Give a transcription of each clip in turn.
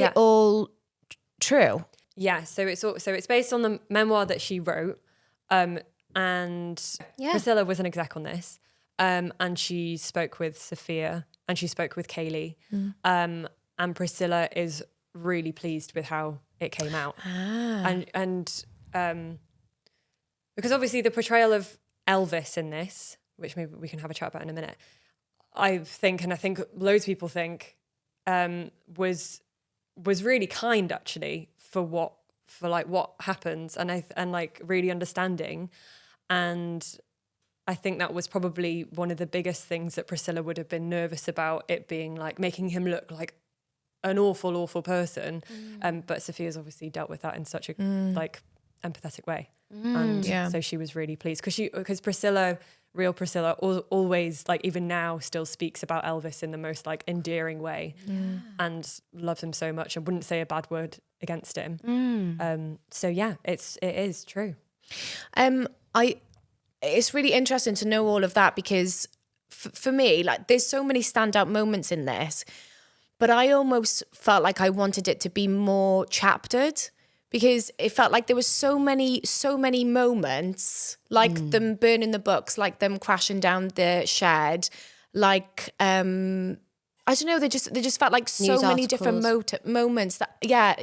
it all true? Yeah, so it's based on the memoir that she wrote, and Priscilla was an exec on this, and she spoke with Sofia and she spoke with Cailee, and Priscilla is really pleased with how it came out, and because obviously the portrayal of Elvis in this, which maybe we can have a chat about in a minute, I think loads of people think was really kind actually for what happens, and like really understanding, and I think that was probably one of the biggest things that Priscilla would have been nervous about, it being like making him look like an awful person, but Sophia's obviously dealt with that in such a like empathetic way, and so she was really pleased because Priscilla, real Priscilla, always, like even now, still speaks about Elvis in the most like endearing way, and loves him so much and wouldn't say a bad word against him. So yeah, it is true. It's really interesting to know all of that because for me, like there's so many standout moments in this, but I almost felt like I wanted it to be more chaptered, because it felt like there was so many moments, like them burning the books, like them crashing down the shed, like I don't know, they just felt like so many different moments that,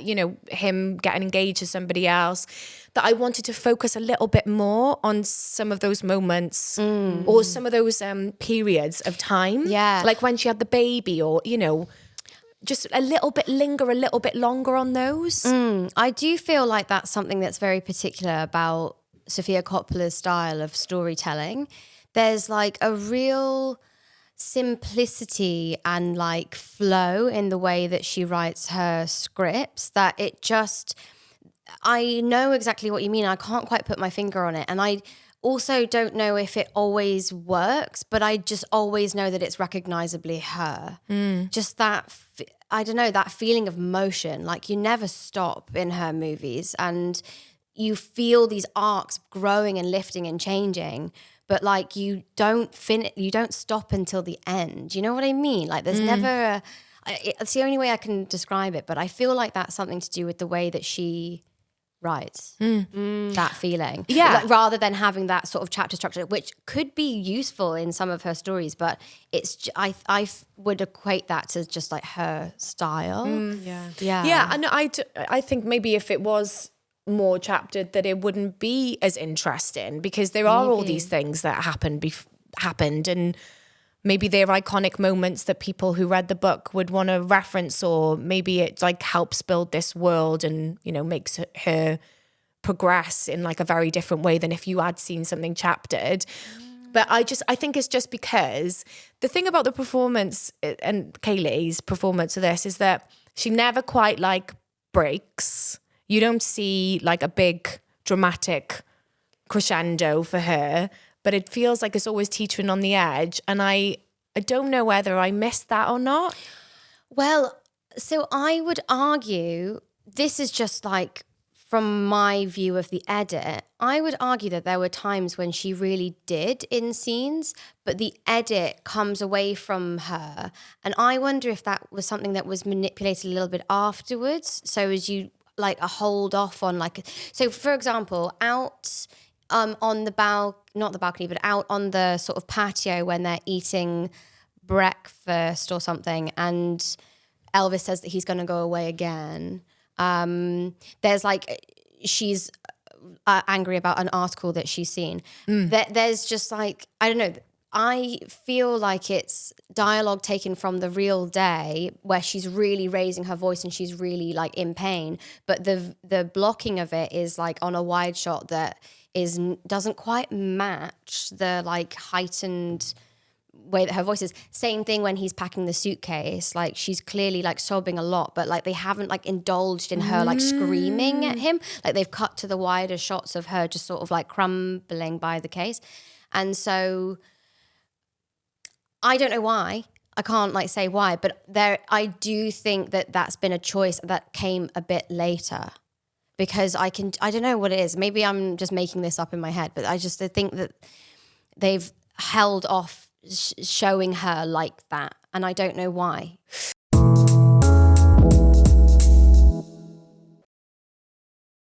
him getting engaged to somebody else, that I wanted to focus a little bit more on some of those moments or some of those periods of time. Yeah. Like when she had the baby, or, just linger a little bit longer on those. I do feel like that's something that's very particular about Sofia Coppola's style of storytelling. There's like a real simplicity and like flow in the way that she writes her scripts, that it just, I know exactly what you mean. I can't quite put my finger on it. And I also don't know if it always works, but I just always know that it's recognizably her. Just that, I don't know, that feeling of motion. Like you never stop in her movies, and you feel these arcs growing and lifting and changing, but like you don't stop until the end. You know what I mean? Like there's never it's the only way I can describe it, but I feel like that's something to do with the way that she writes that feeling. Yeah. Like, rather than having that sort of chapter structure, which could be useful in some of her stories, but it's I would equate that to just like her style. Yeah, and I think maybe if it was more chaptered, that it wouldn't be as interesting, because there are all these things that happened, and maybe they're iconic moments that people who read the book would want to reference, or maybe it like helps build this world and, makes her progress in like a very different way than if you had seen something chaptered. But I think it's just because the thing about the performance and Cailee's performance of this is that she never quite like breaks. You don't see like a big dramatic crescendo for her, but it feels like it's always teetering on the edge. And I don't know whether I missed that or not. Well, so I would argue, this is just like from my view of the edit, I would argue that there were times when she really did in scenes, but the edit comes away from her. And I wonder if that was something that was manipulated a little bit afterwards. So as you like a hold off on like, so for example, out on the not the balcony, but out on the sort of patio when they're eating breakfast or something, and Elvis says that he's going to go away again. There's like, she's angry about an article that she's seen. There's just like, I don't know, I feel like it's dialogue taken from the real day where she's really raising her voice and she's really like in pain, but the blocking of it is like on a wide shot that doesn't quite match the like heightened way that her voice is. Same thing when he's packing the suitcase, like she's clearly like sobbing a lot, but like they haven't like indulged in her like screaming at him. Like they've cut to the wider shots of her just sort of like crumbling by the case. And so I don't know why. I can't like say why, but I do think that that's been a choice that came a bit later, because I don't know what it is. Maybe I'm just making this up in my head, but I think that they've held off showing her like that, and I don't know why.